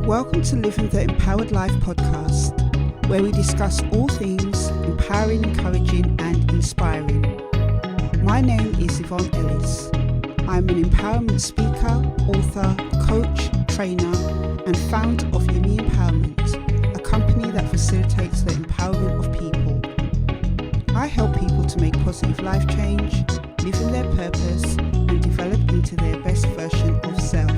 Welcome to Living the Empowered Life podcast, where we discuss all things empowering, encouraging and inspiring. My name is Yvonne Ellis. I'm an empowerment speaker, author, coach, trainer and founder of Yumi Empowerment, a company that facilitates the empowerment of people. I help people to make positive life change, live in their purpose and develop into their best version of self.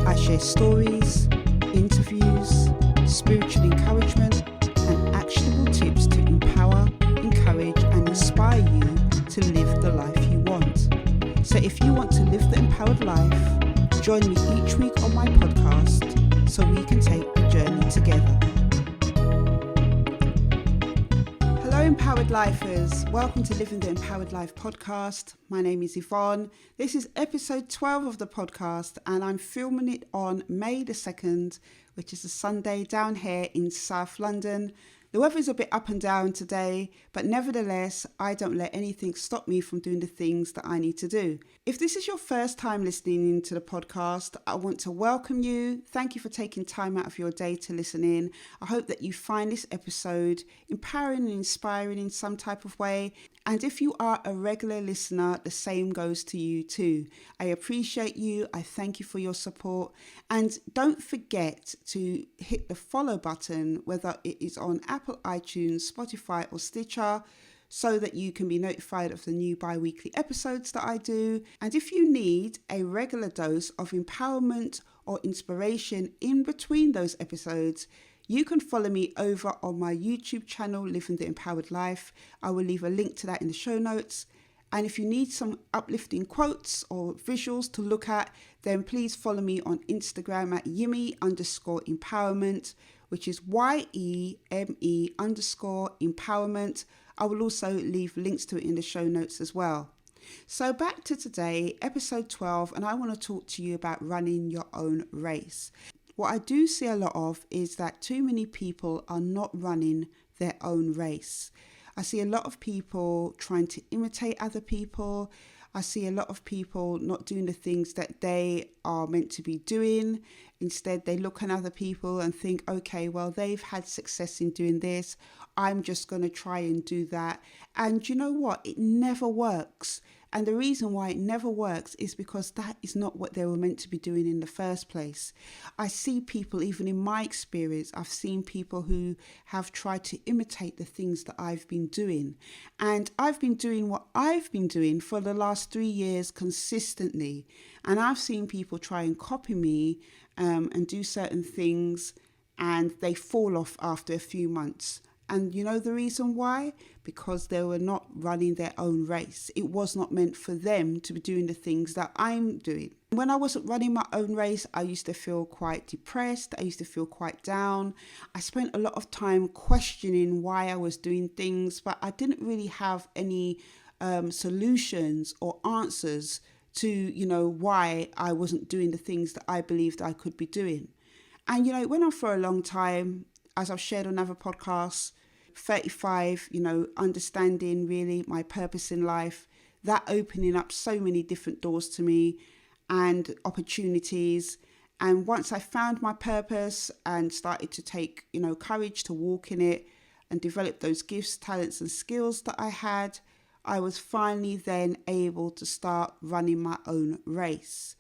I share stories, interviews, spiritual encouragement and actionable tips to empower, encourage and inspire you to live the life you want. So if you want to live the empowered life, join me each week on my podcast so we can take the journey together. Hello Empowered Lifers, welcome to Living the Empowered Life podcast. My name is Yvonne. This is episode 12 of the podcast and I'm filming it on May the 2nd, which is a Sunday down here in South London. The weather's a bit up and down today, but nevertheless, I don't let anything stop me from doing the things that I need to do. If this is your first time listening to the podcast, I want to welcome you. Thank you for taking time out of your day to listen in. I hope that you find this episode empowering and inspiring in some type of way. And if you are a regular listener, the same goes to you too. I appreciate you. I thank you for your support. And don't forget to hit the follow button, whether it is on Apple, iTunes, Spotify or Stitcher, so that you can be notified of the new bi-weekly episodes that I do. And if you need a regular dose of empowerment or inspiration in between those episodes, you can follow me over on my YouTube channel, Living the Empowered Life. I will leave a link to that in the show notes. And if you need some uplifting quotes or visuals to look at, then please follow me on Instagram at Yemi_empowerment, which is YEME_empowerment. I will also leave links to it in the show notes as well. So back to today, episode 12, and I want to talk to you about running your own race. What I do see a lot of is that too many people are not running their own race. I see a lot of people trying to imitate other people. I see a lot of people not doing the things that they are meant to be doing. Instead, they look at other people and think, okay, well, they've had success in doing this. I'm just going to try and do that. And you know what? It never works. And the reason why it never works is because that is not what they were meant to be doing in the first place. I see people, even in my experience, I've seen people who have tried to imitate the things that I've been doing. And I've been doing what I've been doing for the last 3 years consistently. And I've seen people try and copy me and do certain things, and they fall off after a few months. And you know the reason why? Because they were not running their own race. It was not meant for them to be doing the things that I'm doing. When I wasn't running my own race, I used to feel quite depressed. I used to feel quite down. I spent a lot of time questioning why I was doing things, but I didn't really have any solutions or answers to, why I wasn't doing the things that I believed I could be doing. And, it went on for a long time, as I've shared on other podcasts. 35, understanding really my purpose in life, that opening up so many different doors to me and opportunities. And once I found my purpose and started to take, courage to walk in it and develop those gifts, talents and skills that I had, I was finally then able to start running my own race.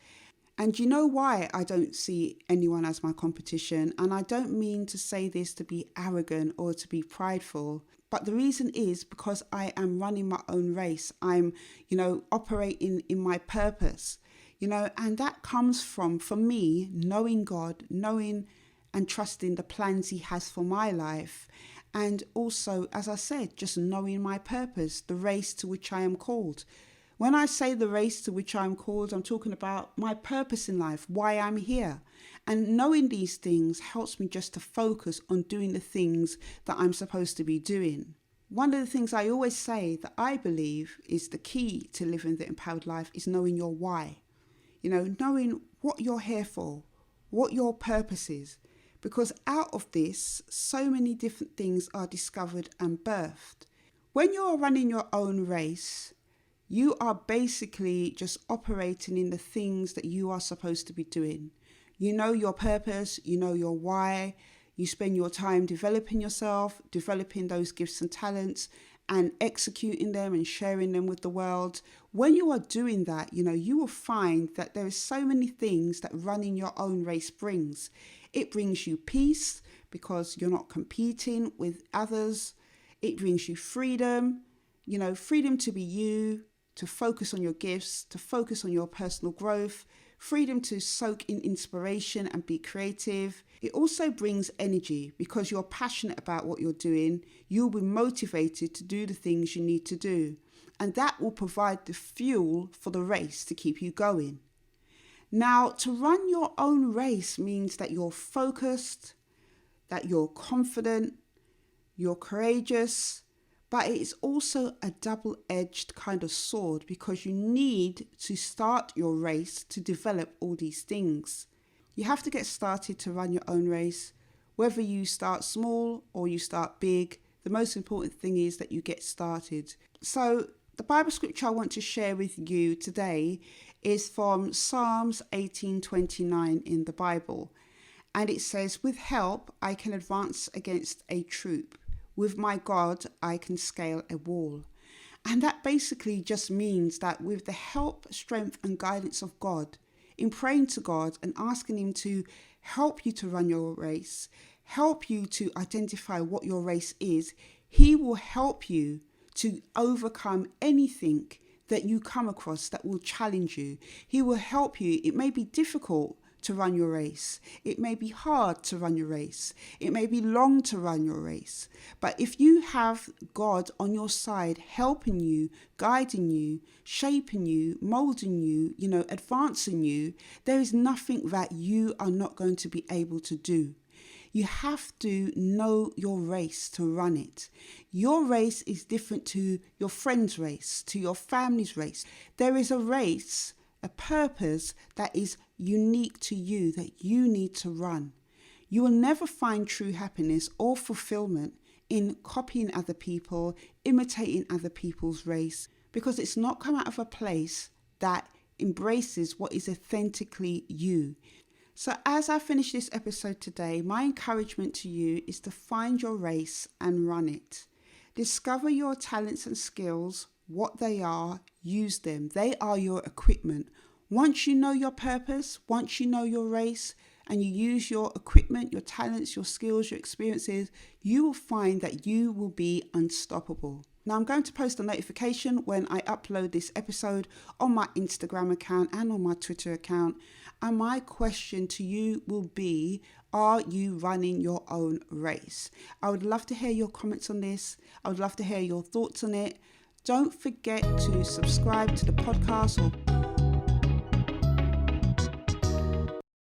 And you know why I don't see anyone as my competition? And I don't mean to say this to be arrogant or to be prideful, but the reason is because I am running my own race. I'm, operating in my purpose, and that comes from, for me, knowing God, knowing and trusting the plans He has for my life. And also, as I said, just knowing my purpose, the race to which I am called. When I say the race to which I'm called, I'm talking about my purpose in life, why I'm here. And knowing these things helps me just to focus on doing the things that I'm supposed to be doing. One of the things I always say that I believe is the key to living the empowered life is knowing your why. Knowing what you're here for, what your purpose is. Because out of this, so many different things are discovered and birthed. When you're running your own race, you are basically just operating in the things that you are supposed to be doing. You know your purpose, you know your why, you spend your time developing yourself, developing those gifts and talents, and executing them and sharing them with the world. When you are doing that, you will find that there are so many things that running your own race brings. It brings you peace because you're not competing with others. It brings you freedom, freedom to be you, to focus on your gifts, to focus on your personal growth, freedom to soak in inspiration and be creative. It also brings energy because you're passionate about what you're doing. You'll be motivated to do the things you need to do. And that will provide the fuel for the race to keep you going. Now, to run your own race means that you're focused, that you're confident, you're courageous, but it is also a double-edged kind of sword because you need to start your race to develop all these things. You have to get started to run your own race. Whether you start small or you start big, the most important thing is that you get started. So the Bible scripture I want to share with you today is from Psalms 18:29 in the Bible. And it says, "With help I can advance against a troop. With my God, I can scale a wall." And that basically just means that with the help, strength and guidance of God, in praying to God and asking him to help you to run your race, help you to identify what your race is, he will help you to overcome anything that you come across that will challenge you. He will help you. It may be difficult to run your race. It may be hard to run your race. It may be long to run your race. But if you have God on your side, helping you, guiding you, shaping you, molding you, advancing you, there is nothing that you are not going to be able to do. You have to know your race to run it. Your race is different to your friend's race, to your family's race. There is a race, a purpose that is unique to you that you need to run. You will never find true happiness or fulfillment in copying other people, imitating other people's race, because it's not come out of a place that embraces what is authentically you. So as I finish this episode today, my encouragement to you is to find your race and run it. Discover your talents and skills, what they are, use them. They are your equipment. Once you know your purpose, once you know your race, and you use your equipment, your talents, your skills, your experiences, you will find that you will be unstoppable. Now, I'm going to post a notification when I upload this episode on my Instagram account and on my Twitter account. And my question to you will be, are you running your own race? I would love to hear your comments on this. I would love to hear your thoughts on it. Don't forget to subscribe to the podcast or